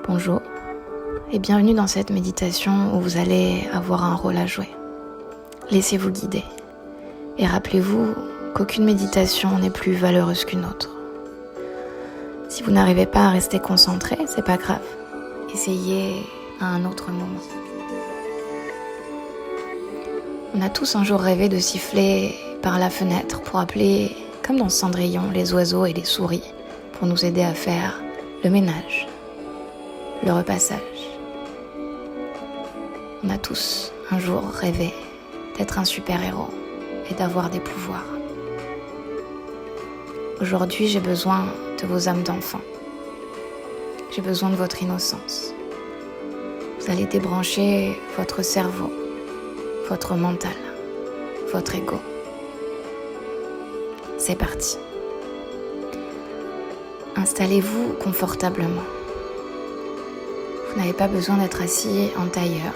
Bonjour et bienvenue dans cette méditation où vous allez avoir un rôle à jouer. Laissez-vous guider et rappelez-vous qu'aucune méditation n'est plus valeureuse qu'une autre. Si vous n'arrivez pas à rester concentré, c'est pas grave. Essayez à un autre moment. On a tous un jour rêvé de siffler par la fenêtre pour appeler, comme dans Cendrillon, les oiseaux et les souris pour nous aider à faire le ménage, le repassage. On a tous un jour rêvé d'être un super-héros et d'avoir des pouvoirs. Aujourd'hui, j'ai besoin de vos âmes d'enfants. J'ai besoin de votre innocence. Vous allez débrancher votre cerveau, votre mental, votre ego. C'est parti. Installez-vous confortablement. Vous n'avez pas besoin d'être assis en tailleur.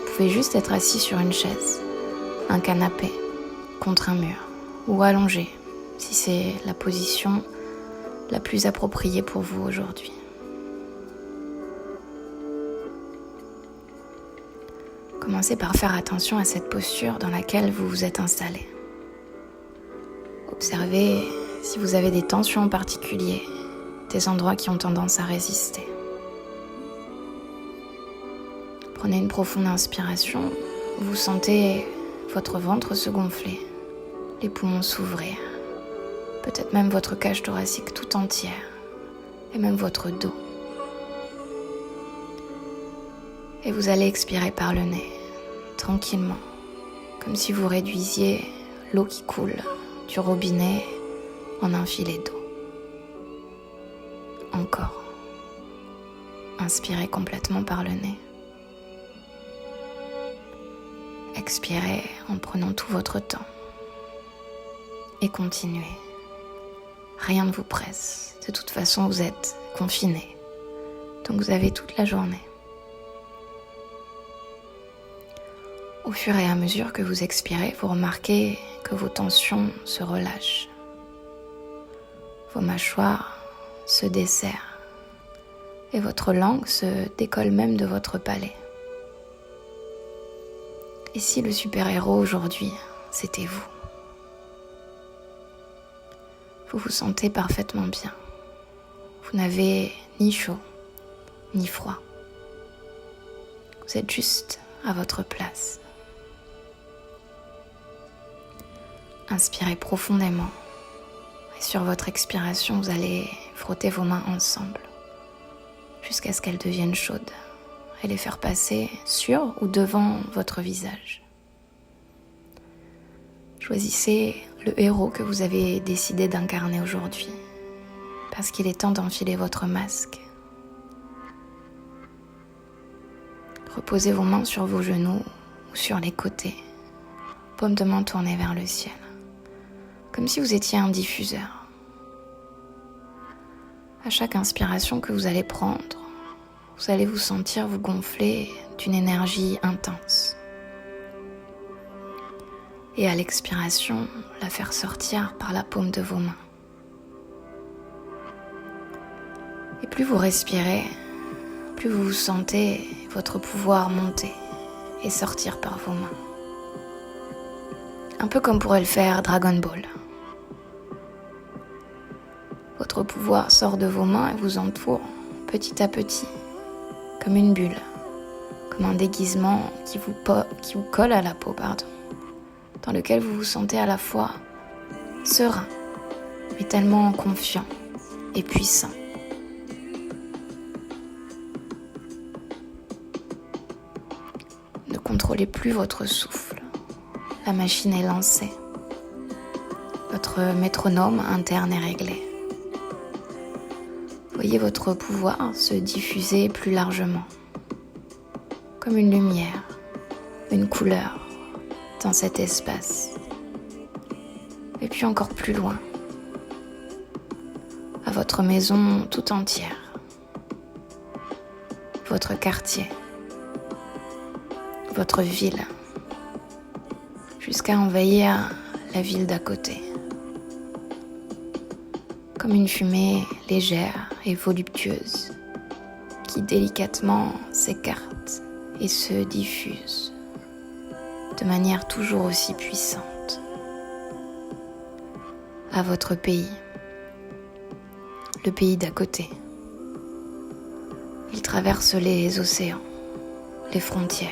Vous pouvez juste être assis sur une chaise, un canapé, contre un mur ou allongé si c'est la position la plus appropriée pour vous aujourd'hui. Commencez par faire attention à cette posture dans laquelle vous vous êtes installé. Observez si vous avez des tensions en particulier, des endroits qui ont tendance à résister. Prenez une profonde inspiration, vous sentez votre ventre se gonfler, les poumons s'ouvrir, peut-être même votre cage thoracique tout entière et même votre dos. Et vous allez expirer par le nez, tranquillement, comme si vous réduisiez l'eau qui coule du robinet en un filet d'eau. Encore. Inspirez complètement par le nez. Expirez en prenant tout votre temps. Et continuez. Rien ne vous presse. De toute façon, vous êtes confiné. Donc vous avez toute la journée. Au fur et à mesure que vous expirez, vous remarquez que vos tensions se relâchent. Vos mâchoires se desserrent et votre langue se décolle même de votre palais. Et si le super-héros aujourd'hui, c'était vous? Vous vous sentez parfaitement bien. Vous n'avez ni chaud, ni froid. Vous êtes juste à votre place. Inspirez profondément. Et sur votre expiration, vous allez frotter vos mains ensemble jusqu'à ce qu'elles deviennent chaudes et les faire passer sur ou devant votre visage. Choisissez le héros que vous avez décidé d'incarner aujourd'hui, parce qu'il est temps d'enfiler votre masque. Reposez vos mains sur vos genoux ou sur les côtés, paume de main tournée vers le ciel, comme si vous étiez un diffuseur. À chaque inspiration que vous allez prendre, vous allez vous sentir vous gonfler d'une énergie intense. Et à l'expiration, la faire sortir par la paume de vos mains. Et plus vous respirez, plus vous vous sentez votre pouvoir monter et sortir par vos mains. Un peu comme pourrait le faire Dragon Ball. Votre pouvoir sort de vos mains et vous entoure petit à petit, comme une bulle, comme un déguisement qui vous colle à la peau, dans lequel vous vous sentez à la fois serein, mais tellement confiant et puissant. Ne contrôlez plus votre souffle. La machine est lancée. Votre métronome interne est réglé. Voyez votre pouvoir se diffuser plus largement, comme une lumière, une couleur dans cet espace. Et puis encore plus loin, à votre maison tout entière, votre quartier, votre ville, jusqu'à envahir la ville d'à côté. Comme une fumée légère et voluptueuse qui délicatement s'écarte et se diffuse de manière toujours aussi puissante à votre pays, le pays d'à côté. Il traverse les océans, les frontières,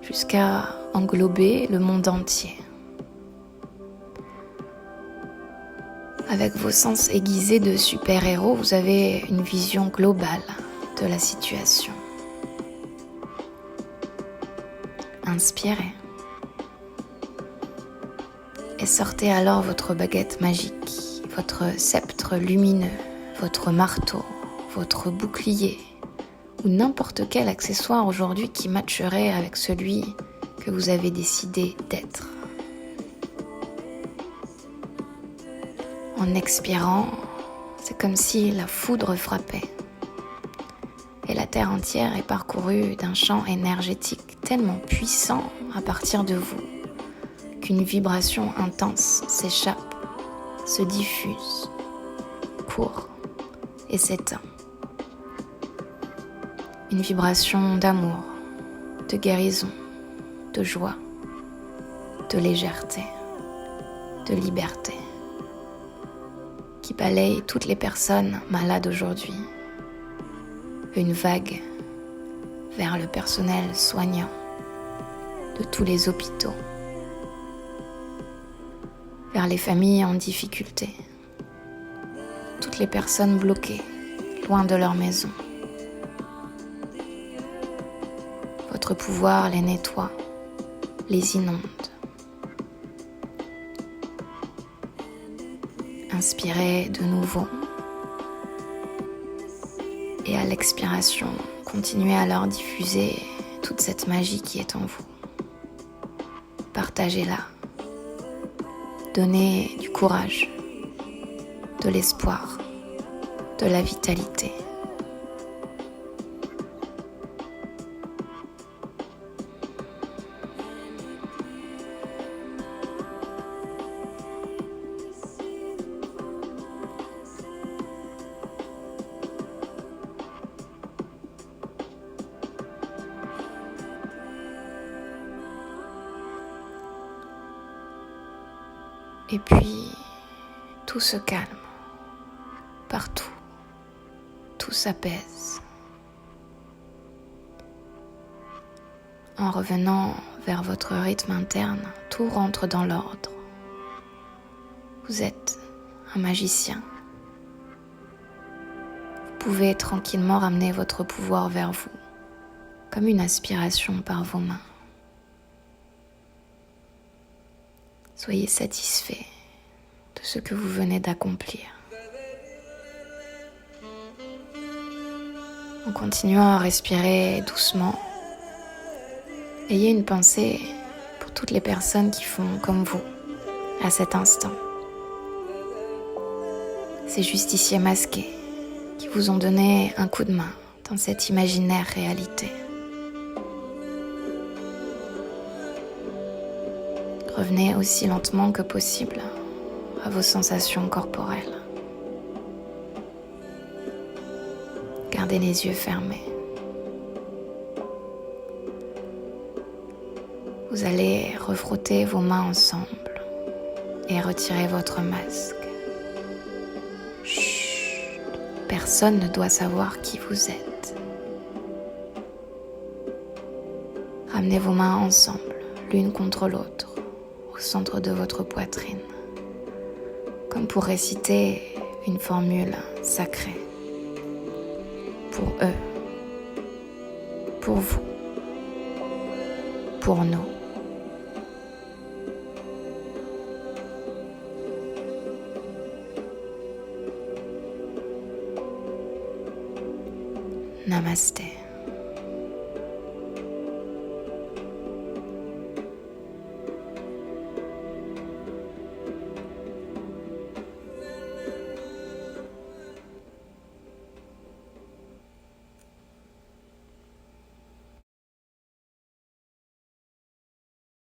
jusqu'à englober le monde entier. Avec vos sens aiguisés de super-héros, vous avez une vision globale de la situation. Inspirez. Et sortez alors votre baguette magique, votre sceptre lumineux, votre marteau, votre bouclier ou n'importe quel accessoire aujourd'hui qui matcherait avec celui que vous avez décidé d'être. En expirant, c'est comme si la foudre frappait et la terre entière est parcourue d'un champ énergétique tellement puissant à partir de vous qu'une vibration intense s'échappe, se diffuse, court et s'éteint. Une vibration d'amour, de guérison, de joie, de légèreté, de liberté, qui balaye toutes les personnes malades aujourd'hui. Une vague vers le personnel soignant de tous les hôpitaux, vers les familles en difficulté, toutes les personnes bloquées, loin de leur maison. Votre pouvoir les nettoie, les inonde. Inspirez de nouveau. Et à l'expiration, continuez à leur diffuser toute cette magie qui est en vous. Partagez-la. Donnez du courage, de l'espoir, de la vitalité. Et puis, tout se calme, partout, tout s'apaise. En revenant vers votre rythme interne, tout rentre dans l'ordre. Vous êtes un magicien. Vous pouvez tranquillement ramener votre pouvoir vers vous, comme une aspiration par vos mains. Soyez satisfait de ce que vous venez d'accomplir. En continuant à respirer doucement, ayez une pensée pour toutes les personnes qui font comme vous à cet instant. Ces justiciers masqués qui vous ont donné un coup de main dans cette imaginaire réalité. Revenez aussi lentement que possible à vos sensations corporelles. Gardez les yeux fermés. Vous allez refrotter vos mains ensemble et retirer votre masque. Chut, personne ne doit savoir qui vous êtes. Ramenez vos mains ensemble, l'une contre l'autre, au centre de votre poitrine, comme pour réciter une formule sacrée. Pour eux, pour vous, pour nous. Namasté.